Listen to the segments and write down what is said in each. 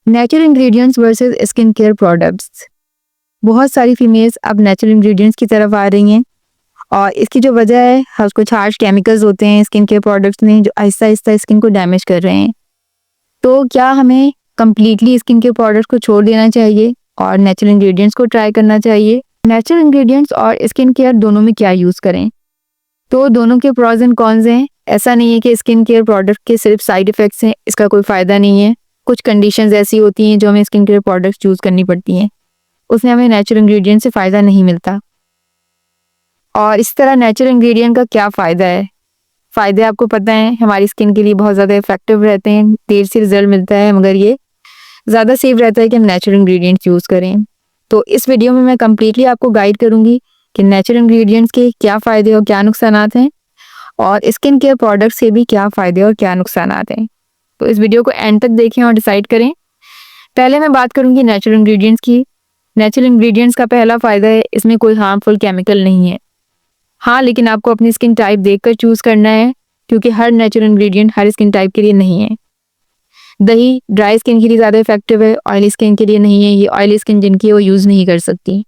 Natural ingredients versus skin care products. बहुत सारी females अब नेचुरल इंग्रेडिएंट्स की तरफ आ रही हैं और इसकी जो वजह है कुछ हार्श केमिकल्स होते हैं स्किन केयर प्रोडक्ट्स में जो आहिस्ता आहिस्ता स्किन को डैमेज कर रहे हैं। तो क्या हमें कम्प्लीटली स्किन केयर प्रोडक्ट्स को छोड़ देना चाहिए और नेचुरल इंग्रेडिएंट्स को ट्राई करना चाहिए? नेचुरल इंग्रेडिएंट्स और स्किन केयर दोनों में क्या यूज़ करें? तो दोनों के प्रॉज एंड कॉन्स हैं। ऐसा नहीं है कि स्किन केयर प्रोडक्ट के सिर्फ साइड इफ़ेक्ट्स हैं, इसका कोई फ़ायदा नहीं है। कुछ कंडीशंस ऐसी होती हैं जो हमें स्किन केयर प्रोडक्ट्स चूज़ करनी पड़ती हैं, उसमें हमें नेचुरल इंग्रेडिएंट से फ़ायदा नहीं मिलता। और इस तरह नेचुरल इंग्रेडिएंट का क्या फ़ायदा है? फ़ायदे आपको पता है, हमारी स्किन के लिए बहुत ज़्यादा इफेक्टिव रहते हैं, देर से रिजल्ट मिलता है, मगर ये ज़्यादा सेफ रहता है कि हम नेचुरल इंग्रेडिएंट्स यूज़ करें। तो इस वीडियो में मैं कम्प्लीटली आपको गाइड करूँगी कि नेचुरल इंग्रेडिएंट्स के क्या फ़ायदे और क्या नुकसानात हैं और स्किन केयर प्रोडक्ट से भी क्या फ़ायदे और क्या नुकसानात हैं। तो इस वीडियो को एंड तक देखें और डिसाइड करें। पहले मैं बात करूँगी नेचुरल इंग्रेडिएंट्स की। नेचुरल इंग्रेडिएंट्स का पहला फ़ायदा है, इसमें कोई हार्मफुल केमिकल नहीं है। हाँ, लेकिन आपको अपनी स्किन टाइप देखकर चूज़ करना है, क्योंकि हर नेचुरल इंग्रेडिएंट हर स्किन टाइप के लिए नहीं है। दही ड्राई स्किन के लिए ज़्यादा इफेक्टिव है, ऑयली स्किन के लिए नहीं है। ये ऑयली स्किन जिनकी है वो यूज़ नहीं कर सकती।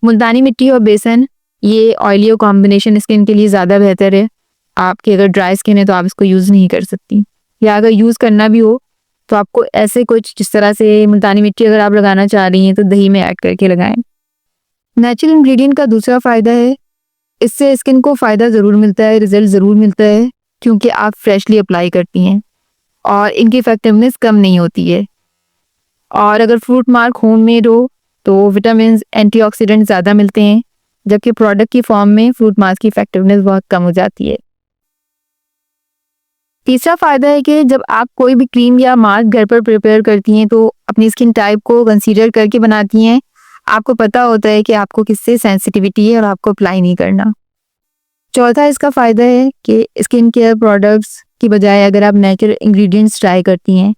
मुल्तानी मिट्टी और बेसन, ये ऑयली और कॉम्बिनेशन स्किन के लिए ज़्यादा बेहतर है। आपकी अगर ड्राई स्किन है तो आप इसको यूज़ नहीं कर सकती, या अगर यूज़ करना भी हो तो आपको ऐसे कुछ जिस तरह से मुल्तानी मिट्टी अगर आप लगाना चाह रही हैं तो दही में ऐड करके लगाएं। नेचुरल इंग्रेडिएंट का दूसरा फ़ायदा है, इससे स्किन को फ़ायदा ज़रूर मिलता है, रिजल्ट ज़रूर मिलता है, क्योंकि आप फ्रेशली अप्लाई करती हैं और इनकी इफेक्टिवनेस कम नहीं होती है। और अगर फ्रूट मार्क होममेड हो तो विटामिन एंटीऑक्सीडेंट ज़्यादा मिलते हैं, जबकि प्रोडक्ट की फॉर्म में फ्रूट मास्क की इफेक्टिवनेस बहुत कम हो जाती है। तीसरा फ़ायदा है कि जब आप कोई भी क्रीम या मास्क घर पर प्रिपेयर करती हैं तो अपनी स्किन टाइप को कंसीडर करके बनाती हैं। आपको पता होता है कि आपको किससे सेंसिटिविटी है और आपको अप्लाई नहीं करना। चौथा इसका फ़ायदा है कि स्किन केयर प्रोडक्ट्स की बजाय अगर आप नेचुरल इंग्रेडिएंट्स ट्राई करती हैं,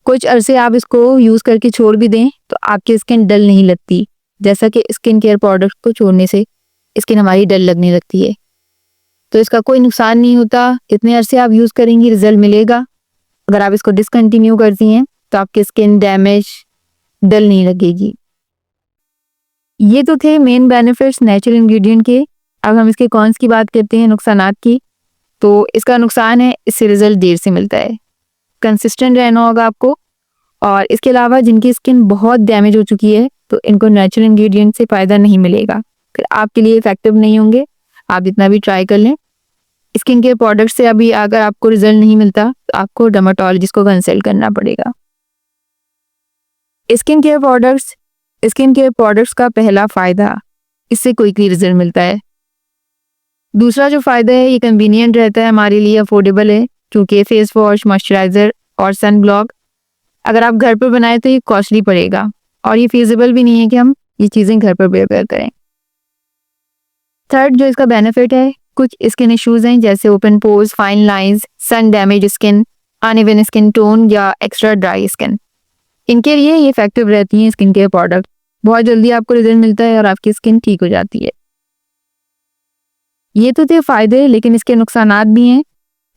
कुछ अरसे आप इसको यूज़ करके छोड़ भी दें तो आपकी स्किन डल नहीं लगती, जैसा कि स्किन केयर प्रोडक्ट को छोड़ने से स्किन हमारी डल लगने लगती है। तो इसका कोई नुकसान नहीं होता, इतने अरसे आप यूज़ करेंगी रिजल्ट मिलेगा। अगर आप इसको डिसकंटिन्यू करती हैं तो आपकी स्किन डैमेज, डल नहीं लगेगी। ये तो थे मेन बेनिफिट्स नेचुरल इंग्रेडिएंट के। अब हम इसके कॉन्स की बात करते हैं, नुकसानात की। तो इसका नुकसान है, इससे रिजल्ट देर से मिलता है, कंसिस्टेंट रहना होगा आपको। और इसके अलावा जिनकी स्किन बहुत डैमेज हो चुकी है तो इनको नेचुरल इंग्रेडिएंट से फ़ायदा नहीं मिलेगा, फिर आपके लिए इफेक्टिव नहीं होंगे, आप जितना भी ट्राई कर लें। स्किन केयर प्रोडक्ट से अभी अगर आपको रिजल्ट नहीं मिलता तो आपको डर्मेटोलॉजिस्ट को कंसल्ट करना पड़ेगा। स्किन केयर प्रोडक्ट्स का पहला फ़ायदा, इससे क्विकली रिजल्ट मिलता है। दूसरा जो फ़ायदा है, ये कन्वीनियंट रहता है हमारे लिए, अफोर्डेबल है, क्योंकि फेस वॉश, मॉइस्चराइज़र और सन ब्लॉक अगर आप घर पर बनाए तो ये कॉस्टली पड़ेगा और ये फिजिबल भी नहीं है कि हम ये चीज़ें घर पर प्रिपेयर करें। थर्ड जो इसका बेनिफिट है, कुछ स्किन इश्यूज़ हैं जैसे open pores, fine lines, sun damage skin, uneven skin tone या एक्स्ट्रा ड्राई स्किन, इनके लिए ये इफेक्टिव रहती हैं स्किन केयर प्रोडक्ट। बहुत जल्दी आपको रिजल्ट मिलता है और आपकी स्किन ठीक हो जाती है। ये तो थे फ़ायदे, लेकिन इसके नुकसानात भी हैं।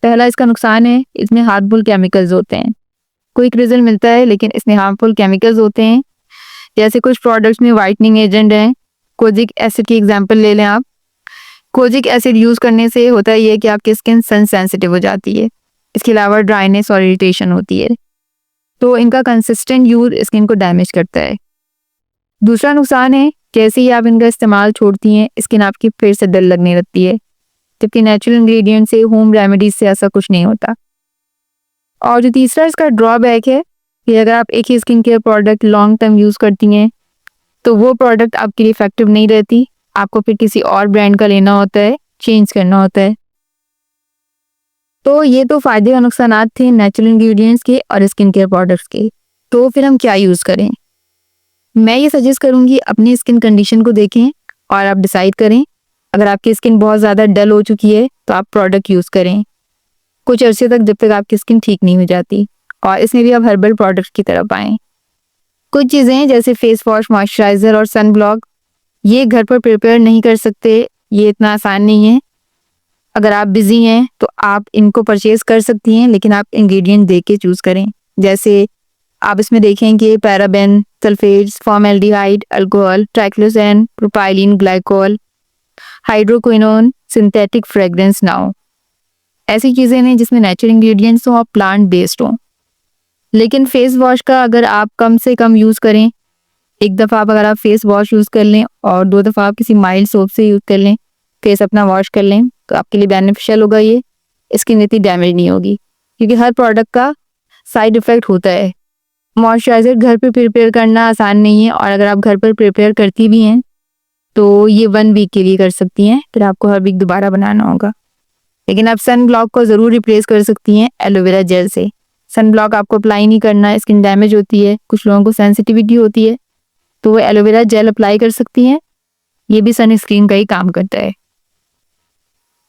पहला इसका नुकसान है, इसमें हार्मफुल केमिकल्स होते हैं। क्विक रिजल्ट मिलता है लेकिन इसमें हार्मफुल केमिकल्स होते हैं, जैसे कुछ प्रोडक्ट्स में वाइटनिंग एजेंट हैं। कोजिक एसिड की एग्जांपल ले लें आप। कोजिक एसिड यूज़ करने से होता है ये कि आपकी स्किन सन सेंसिटिव हो जाती है। इसके अलावा ड्राइनेस और इरिटेशन होती है, तो इनका कंसिस्टेंट यूज़ स्किन को डैमेज करता है। दूसरा नुकसान है, जैसे ही आप इनका इस्तेमाल छोड़ती हैं स्किन आपकी फिर से डल लगने लगती है, जबकि नेचुरल इंग्रेडिएंट से, होम रेमेडीज से ऐसा कुछ नहीं होता। और जो तीसरा इसका ड्रॉबैक है कि अगर आप एक ही skin care product long term use करती हैं तो वो प्रोडक्ट आपके लिए इफेक्टिव नहीं रहती, आपको फिर किसी और ब्रांड का लेना होता है, चेंज करना होता है। तो ये तो फ़ायदे और नुकसानात थे नेचुरल इंग्रेडिएंट्स के और स्किन केयर प्रोडक्ट्स के। तो फिर हम क्या यूज़ करें? मैं ये सजेस्ट करूँगी अपनी स्किन कंडीशन को देखें और आप डिसाइड करें। अगर आपकी स्किन बहुत ज़्यादा डल हो चुकी है तो आप प्रोडक्ट यूज़ करें कुछ अरसे तक, जब तक आपकी स्किन ठीक नहीं हो जाती, और इसमें भी आप हर्बल प्रोडक्ट की तरफ आएँ। कुछ चीज़ें हैं जैसे फेस वॉश, मॉइस्चराइज़र और सन ब्लॉक, ये घर पर प्रिपेयर नहीं कर सकते, ये इतना आसान नहीं है। अगर आप बिज़ी हैं तो आप इनको परचेज़ कर सकती हैं, लेकिन आप इंग्रेडिएंट देख के चूज़ करें। जैसे आप इसमें देखें कि paraben, sulphates, formaldehyde, alcohol, triclosan, propylene glycol, hydroquinone, synthetic fragrance now, ऐसी चीज़ें हैं जिसमें नेचुरल इंग्रेडिएंट्स हों और प्लांट बेस्ड हों। लेकिन फेस वॉश का अगर आप कम से कम यूज़ करें, एक दफ़ा आप अगर आप फेस वॉश यूज़ कर लें और 2 दफ़ा आप किसी माइल्ड सोप से यूज़ कर लें, फेस अपना वॉश कर लें, तो आपके लिए बेनिफिशियल होगा ये, स्किन इतनी डैमेज नहीं होगी। क्योंकि हर प्रोडक्ट का साइड इफ़ेक्ट होता है। मॉइस्चराइज़र घर पे प्रिपेयर करना आसान नहीं है और अगर आप घर पर प्रिपेयर करती भी हैं, तो ये 1 वीक के लिए कर सकती हैं, फिर आपको हर वीक दोबारा बनाना होगा। लेकिन आप सन ब्लॉक को ज़रूर रिप्लेस कर सकती हैं एलोवेरा जेल से। सन ब्लॉक आपको अप्लाई नहीं करना है, स्किन डैमेज होती है, कुछ लोगों को सेंसिटिविटी होती है, तो वो एलोवेरा जेल अप्लाई कर सकती हैं, ये भी सनस्क्रीन का ही काम करता है।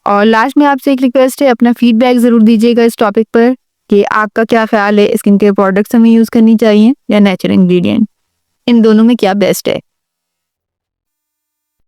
और लास्ट में आपसे एक रिक्वेस्ट है, अपना फीडबैक ज़रूर दीजिएगा इस टॉपिक पर कि आपका क्या ख्याल है, स्किन केयर प्रोडक्ट्स हमें यूज़ करनी चाहिए या नेचुरल इंग्रेडिएंट, इन दोनों में क्या बेस्ट है।